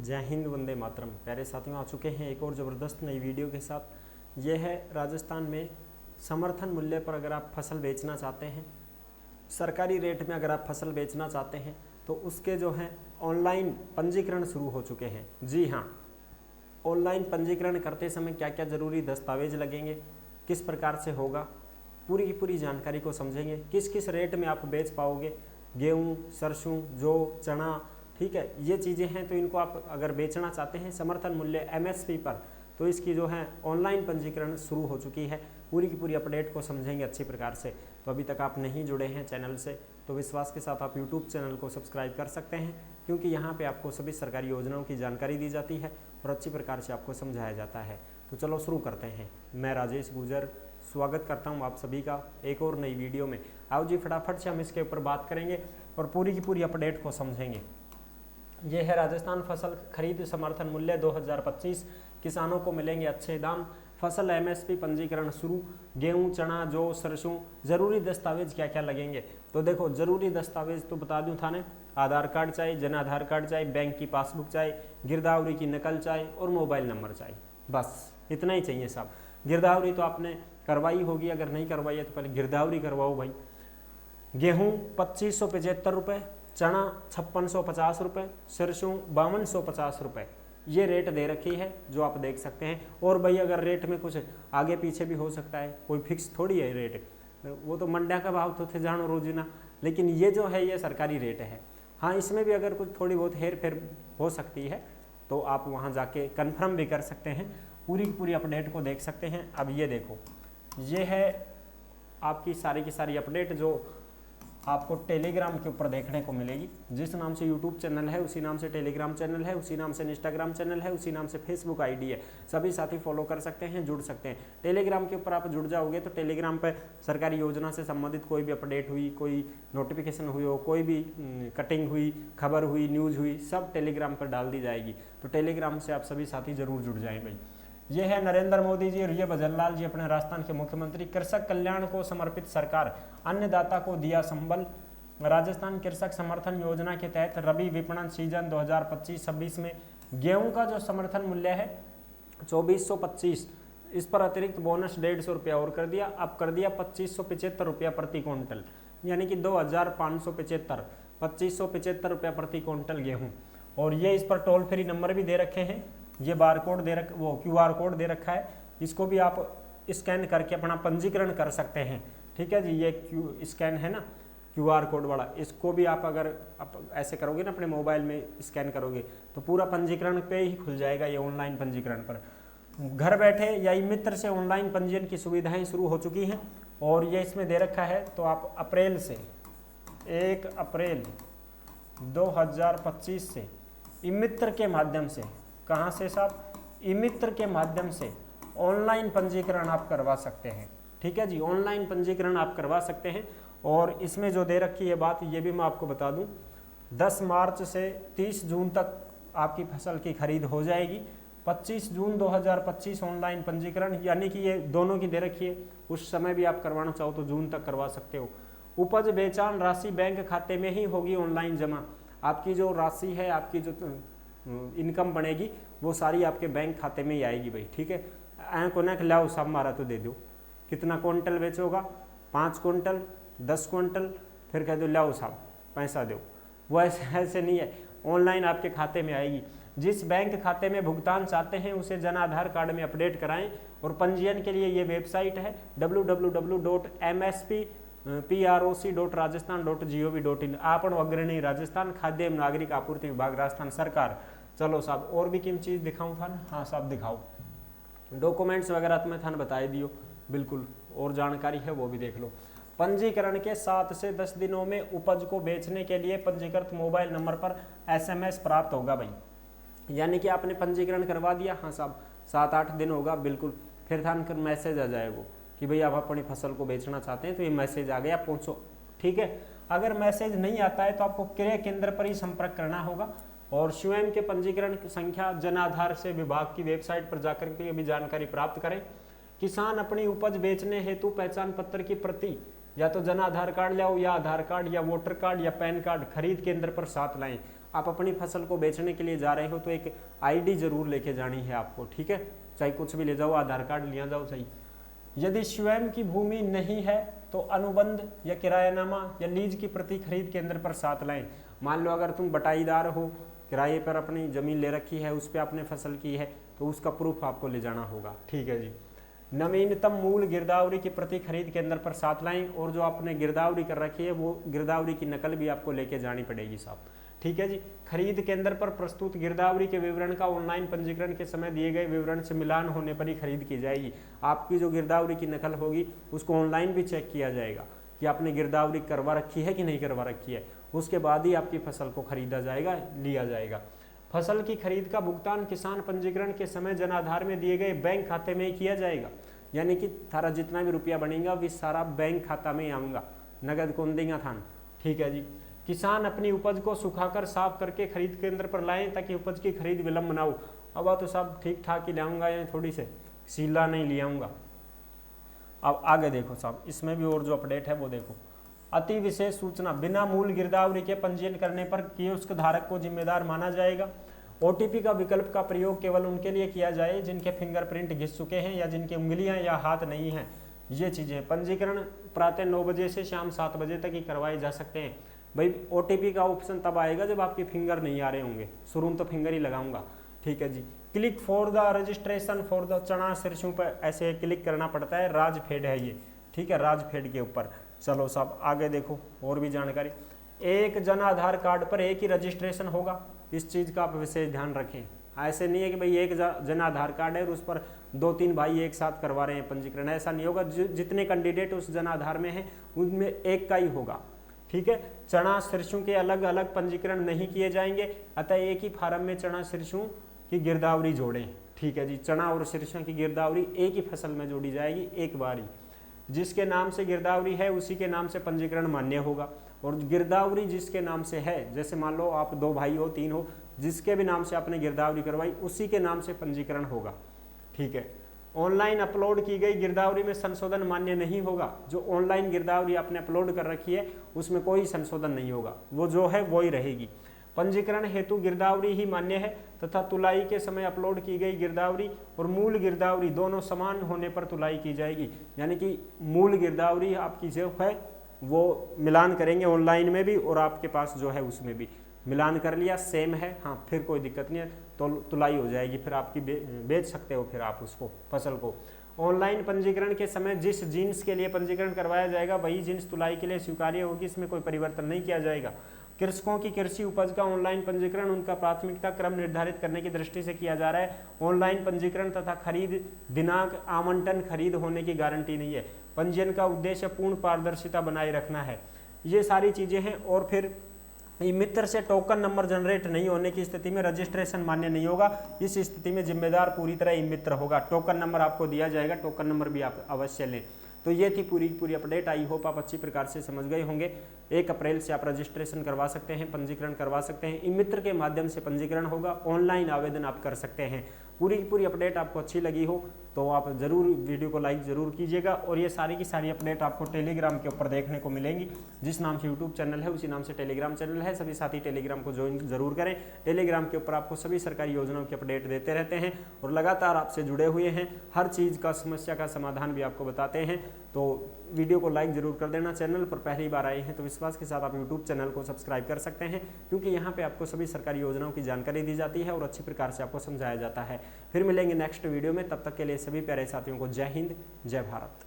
जय हिंद, वंदे मातरम। प्यारे साथियों, आ चुके हैं एक और ज़बरदस्त नई वीडियो के साथ। ये है राजस्थान में समर्थन मूल्य पर अगर आप फसल बेचना चाहते हैं, सरकारी रेट में अगर आप फसल बेचना चाहते हैं तो उसके जो हैं ऑनलाइन पंजीकरण शुरू हो चुके हैं। जी हाँ, ऑनलाइन पंजीकरण करते समय क्या क्या ज़रूरी दस्तावेज लगेंगे, किस प्रकार से होगा, पूरी की पूरी जानकारी को समझेंगे। किस किस रेट में आप बेच पाओगे गेहूँ, सरसों, जौ, चना, ठीक है, ये चीज़ें हैं। तो इनको आप अगर बेचना चाहते हैं समर्थन मूल्य MSP पर, तो इसकी जो है ऑनलाइन पंजीकरण शुरू हो चुकी है। पूरी की पूरी अपडेट को समझेंगे अच्छी प्रकार से। तो अभी तक आप नहीं जुड़े हैं चैनल से तो विश्वास के साथ आप YouTube चैनल को सब्सक्राइब कर सकते हैं, क्योंकि यहाँ पे आपको सभी सरकारी योजनाओं की जानकारी दी जाती है और अच्छी प्रकार से आपको समझाया जाता है। तो चलो शुरू करते हैं। मैं राजेश गुजर स्वागत करता हूँ आप सभी का एक और नई वीडियो में। आओ जी, फटाफट से हम इसके ऊपर बात करेंगे और पूरी की पूरी अपडेट को समझेंगे। ये है राजस्थान फसल खरीद समर्थन मूल्य 2025। किसानों को मिलेंगे अच्छे दाम, फसल MSP पंजीकरण शुरू, गेहूं, चना, जौ, सरसों। जरूरी दस्तावेज क्या क्या लगेंगे? तो देखो, जरूरी दस्तावेज तो बता दूं थाने, आधार कार्ड चाहिए, जन आधार कार्ड चाहिए, बैंक की पासबुक चाहिए, गिरदावरी की नकल चाहिए और मोबाइल नंबर चाहिए। बस इतना ही चाहिए साहब। गिरदावरी तो आपने करवाई होगी, अगर नहीं करवाई है तो पहले गिरदावरी करवाओ भाई। गेहूँ 2575 रुपये, चना 5650 रुपये, सरसों 5250 रुपये, ये रेट दे रखी है जो आप देख सकते हैं। और भाई अगर रेट में कुछ आगे पीछे भी हो सकता है, कोई फिक्स थोड़ी है रेट, वो तो मंडिया का भाव तो थे जानो रोजीना, लेकिन ये जो है ये सरकारी रेट है। हाँ, इसमें भी अगर कुछ थोड़ी बहुत हेर फेर हो सकती है तो आप वहाँ जाके कन्फर्म भी कर सकते हैं, पूरी की पूरी अपडेट को देख सकते हैं। अब ये देखो, ये है आपकी सारी की सारी अपडेट जो आपको टेलीग्राम के ऊपर देखने को मिलेगी। जिस नाम से यूट्यूब चैनल है उसी नाम से टेलीग्राम चैनल है, उसी नाम से इंस्टाग्राम चैनल है, उसी नाम से फेसबुक ID है। सभी साथी फॉलो कर सकते हैं, जुड़ सकते हैं। टेलीग्राम के ऊपर आप जुड़ जाओगे तो टेलीग्राम पर सरकारी योजना से संबंधित कोई भी अपडेट हुई, कोई नोटिफिकेशन हुई हो, कोई भी कटिंग हुई, खबर हुई, न्यूज़ हुई, सब टेलीग्राम पर डाल दी जाएगी। तो टेलीग्राम से आप सभी साथी जरूर जुड़ जाएँ भाई। ये है नरेंद्र मोदी जी और ये भजनलाल जी अपने राजस्थान के मुख्यमंत्री। कृषक कल्याण को समर्पित सरकार, अन्नदाता को दिया संबल। राजस्थान कृषक समर्थन योजना के तहत रबी विपणन सीजन 2025-26 में गेहूं का जो समर्थन मूल्य है 2425, इस पर अतिरिक्त बोनस 150 रुपया और कर दिया। अब कर दिया 2575 रुपया प्रति क्विंटल, यानी कि 2575, 2575 रुपया प्रति क्विंटल गेहूँ। और ये इस पर टोल फ्री नंबर भी दे रखे हैं, ये बार कोड दे रख वो QR कोड दे रखा है, इसको भी आप स्कैन करके अपना पंजीकरण कर सकते हैं। ठीक है जी, ये स्कैन है ना QR कोड वाला, इसको भी आप अगर आप ऐसे करोगे ना अपने मोबाइल में स्कैन करोगे तो पूरा पंजीकरण पे ही खुल जाएगा। ये ऑनलाइन पंजीकरण पर घर बैठे या ई मित्र से ऑनलाइन पंजीयन की सुविधाएं शुरू हो चुकी हैं और ये इसमें दे रखा है। तो आप अप्रैल से 1 अप्रैल 2025 से ई मित्र के माध्यम से, कहाँ से साहब, ई मित्र के माध्यम से ऑनलाइन पंजीकरण आप करवा सकते हैं। ठीक है जी, ऑनलाइन पंजीकरण आप करवा सकते हैं। और इसमें जो दे रखी है बात, ये भी मैं आपको बता दूं, 10 मार्च से 30 जून तक आपकी फसल की खरीद हो जाएगी। 25 जून 2025 ऑनलाइन पंजीकरण, यानी कि ये दोनों की दे रखी है। उस समय भी आप करवाना चाहो तो जून तक करवा सकते हो। उपज बेचान राशि बैंक खाते में ही होगी ऑनलाइन जमा। आपकी जो राशि है, आपकी जो इनकम बनेगी वो सारी आपके बैंक खाते में ही आएगी भाई। ठीक है, को ना लाओ सब मारा तो दे दो। कितना क्विंटल बेचोगा? 5 क्विंटल, 10 क्विंटल, फिर कह दो लाओ साहब पैसा दो। वो ऐसे नहीं है, ऑनलाइन आपके खाते में आएगी। जिस बैंक खाते में भुगतान चाहते हैं उसे जन आधार कार्ड में अपडेट कराएं। और पंजीयन के लिए ये वेबसाइट है www.msp.proc.rajasthan.gov.in। आपण अग्रणी राजस्थान खाद्य एवं नागरिक आपूर्ति विभाग राजस्थान सरकार। चलो साहब, और भी किन चीज़ दिखाऊं थान? हाँ साहब दिखाओ, डॉक्यूमेंट्स वगैरह तो मैं थान बताई दियो बिल्कुल, और जानकारी है वो भी देख लो। पंजीकरण के 7 से 10 दिनों में उपज को बेचने के लिए पंजीकृत मोबाइल नंबर पर SMS प्राप्त होगा भाई। यानी कि आपने पंजीकरण करवा दिया, हाँ साहब 7-8 दिन होगा बिल्कुल, फिर थान कर मैसेज आ जाए वो कि भाई आप अपनी फसल को बेचना चाहते हैं तो ये मैसेज आ गया, पहुँचो। ठीक है, अगर मैसेज नहीं आता है तो आपको क्रय केंद्र पर ही संपर्क करना होगा। और स्वयं के पंजीकरण की संख्या जन आधार से विभाग की वेबसाइट पर जाकर के भी जानकारी प्राप्त करें। किसान अपनी उपज बेचने हेतु पहचान पत्र की प्रति या तो जन आधार कार्ड लाओ, या आधार कार्ड, या वोटर कार्ड, या पैन कार्ड खरीद केंद्र पर साथ लाएं। आप अपनी फसल को बेचने के लिए जा रहे हो तो एक आईडी जरूर लेके जानी है आपको, ठीक है। चाहे कुछ भी ले जाओ, आधार कार्ड लिया जाओ सही। यदि स्वयं की भूमि नहीं है तो अनुबंध या किरायानामा या लीज की प्रति खरीद केंद्र पर साथ लाएं। मान लो अगर तुम बटाईदार हो, किराए पर अपनी जमीन ले रखी है, उस पर आपने फसल की है, तो उसका प्रूफ आपको ले जाना होगा, ठीक है जी। नवीनतम मूल गिरदावरी की प्रति खरीद केंद्र पर साथ लाएं, और जो आपने गिरदावरी कर रखी है वो गिरदावरी की नकल भी आपको लेके जानी पड़ेगी साहब, ठीक है जी। खरीद केंद्र पर प्रस्तुत गिरदावरी के विवरण का ऑनलाइन पंजीकरण के समय दिए गए विवरण से मिलान होने पर ही खरीद की जाएगी। आपकी जो गिरदावरी की नकल होगी उसको ऑनलाइन भी चेक किया जाएगा कि आपने गिरदावरी करवा रखी है कि नहीं करवा रखी है, उसके बाद ही आपकी फसल को खरीदा जाएगा, लिया जाएगा। फसल की खरीद का भुगतान किसान पंजीकरण के समय जनाधार में दिए गए बैंक खाते में ही किया जाएगा, यानी कि थारा जितना भी रुपया बनेगा वो सारा बैंक खाता में आऊँगा, नगद कौन देगा थान, ठीक है जी। किसान अपनी उपज को सुखाकर साफ करके खरीद केंद्र पर लाएं ताकि उपज की खरीद विलंब ना हो। अब तो सब ठीक ठाक ही लाऊंगा, या थोड़ी से सीला नहीं ले आऊँगा। अब आगे देखो साहब, इसमें भी और जो अपडेट है वो देखो। अति विशेष सूचना, बिना मूल गिरदावरी के पंजीयन करने पर कियोस्क धारक को जिम्मेदार माना जाएगा। ओटीपी का विकल्प का प्रयोग केवल उनके लिए किया जाए जिनके फिंगरप्रिंट घिस चुके हैं या जिनकी उंगलियां या हाथ नहीं हैं। ये चीजें, पंजीकरण प्रातः 9 बजे से शाम 7 बजे तक ही करवाए जा सकते हैं। भाई ओटीपी का ऑप्शन तब आएगा जब आपके फिंगर नहीं आ रहे होंगे, शुरू में तो फिंगर ही लगाऊंगा, ठीक है जी। Click for the registration for the चना सिरसों पर ऐसे क्लिक करना पड़ता है, राजफेड है ये, ठीक है, राजफेड के ऊपर। चलो साहब आगे देखो और भी जानकारी। एक जन आधार कार्ड पर एक ही रजिस्ट्रेशन होगा, इस चीज का आप विशेष ध्यान रखें। ऐसे नहीं है कि भाई एक जन आधार कार्ड है और उस पर 2-3 भाई एक साथ करवा रहे हैं पंजीकरण, ऐसा नहीं होगा। जितने कैंडिडेट उस जन आधार में हैं उनमें एक का ही होगा, ठीक है। चना सिरसों के अलग अलग पंजीकरण नहीं किए जाएंगे, अतः एक ही फार्म में चना सिरसों की गिरदावरी जोड़ें, ठीक है जी। चना और सिरसों की गिरदावरी एक ही फसल में जोड़ी जाएगी एक बार ही। जिसके नाम से गिरदावरी है उसी के नाम से पंजीकरण मान्य होगा, और गिरदावरी जिसके नाम से है, जैसे मान लो आप 2 भाई हो 3 हो, जिसके भी नाम से आपने गिरदावरी करवाई उसी के नाम से पंजीकरण होगा, ठीक है। ऑनलाइन अपलोड की गई गिरदावरी में संशोधन मान्य नहीं होगा। जो ऑनलाइन गिरदावरी आपने अपलोड कर रखी है उसमें कोई संशोधन नहीं होगा, वो जो है वो ही रहेगी। पंजीकरण हेतु गिरदावरी ही मान्य है तथा तुलाई के समय अपलोड की गई गिरदावरी और मूल गिरदावरी दोनों समान होने पर तुलाई की जाएगी। यानी कि मूल गिरदावरी आपकी जो है वो मिलान करेंगे ऑनलाइन में भी और आपके पास जो है उसमें भी मिलान कर लिया, सेम है, हाँ फिर कोई दिक्कत नहीं है, तो तुलाई हो जाएगी, फिर आपकी बेच सकते हो फिर आप उसको फसल को। ऑनलाइन पंजीकरण के समय जिस जीन्स के लिए पंजीकरण करवाया जाएगा वही जीन्स तुलाई के लिए स्वीकार्य होगी, इसमें कोई परिवर्तन नहीं किया जाएगा। कृषकों की कृषि उपज का ऑनलाइन पंजीकरण उनका प्राथमिकता क्रम निर्धारित करने की दृष्टि से किया जा रहा है। ऑनलाइन पंजीकरण तथा खरीद दिनांक आवंटन खरीद होने की गारंटी नहीं है। पंजीयन का उद्देश्य पूर्ण पारदर्शिता बनाए रखना है। ये सारी चीजें हैं। और फिर मित्र से टोकन नंबर जनरेट नहीं होने की स्थिति में रजिस्ट्रेशन मान्य नहीं होगा। इस स्थिति में जिम्मेदार पूरी तरह मित्र होगा। टोकन नंबर आपको दिया जाएगा, टोकन नंबर भी आप अवश्य लें। तो ये थी पूरी अपडेट। आई होप आप अच्छी प्रकार से समझ गए होंगे। 1 अप्रैल से आप रजिस्ट्रेशन करवा सकते हैं, पंजीकरण करवा सकते हैं। ई मित्र के माध्यम से पंजीकरण होगा, ऑनलाइन आवेदन आप कर सकते हैं। पूरी अपडेट आपको अच्छी लगी हो तो आप ज़रूर वीडियो को लाइक ज़रूर कीजिएगा। और ये सारी की सारी अपडेट आपको टेलीग्राम के ऊपर देखने को मिलेंगी। जिस नाम से यूट्यूब चैनल है उसी नाम से टेलीग्राम चैनल है। सभी साथी टेलीग्राम को ज्वाइन जरूर करें। टेलीग्राम के ऊपर आपको सभी सरकारी योजनाओं की अपडेट देते रहते हैं और लगातार आपसे जुड़े हुए हैं। हर चीज़ का समस्या का समाधान भी आपको बताते हैं। तो वीडियो को लाइक जरूर कर देना। चैनल पर पहली बार आए हैं तो विश्वास के साथ आप यूट्यूब चैनल को सब्सक्राइब कर सकते हैं, क्योंकि यहाँ पे आपको सभी सरकारी योजनाओं की जानकारी दी जाती है और अच्छी प्रकार से आपको समझाया जाता है। फिर मिलेंगे नेक्स्ट वीडियो में, तब तक के लिए सभी प्यारे साथियों को जय हिंद, जय भारत।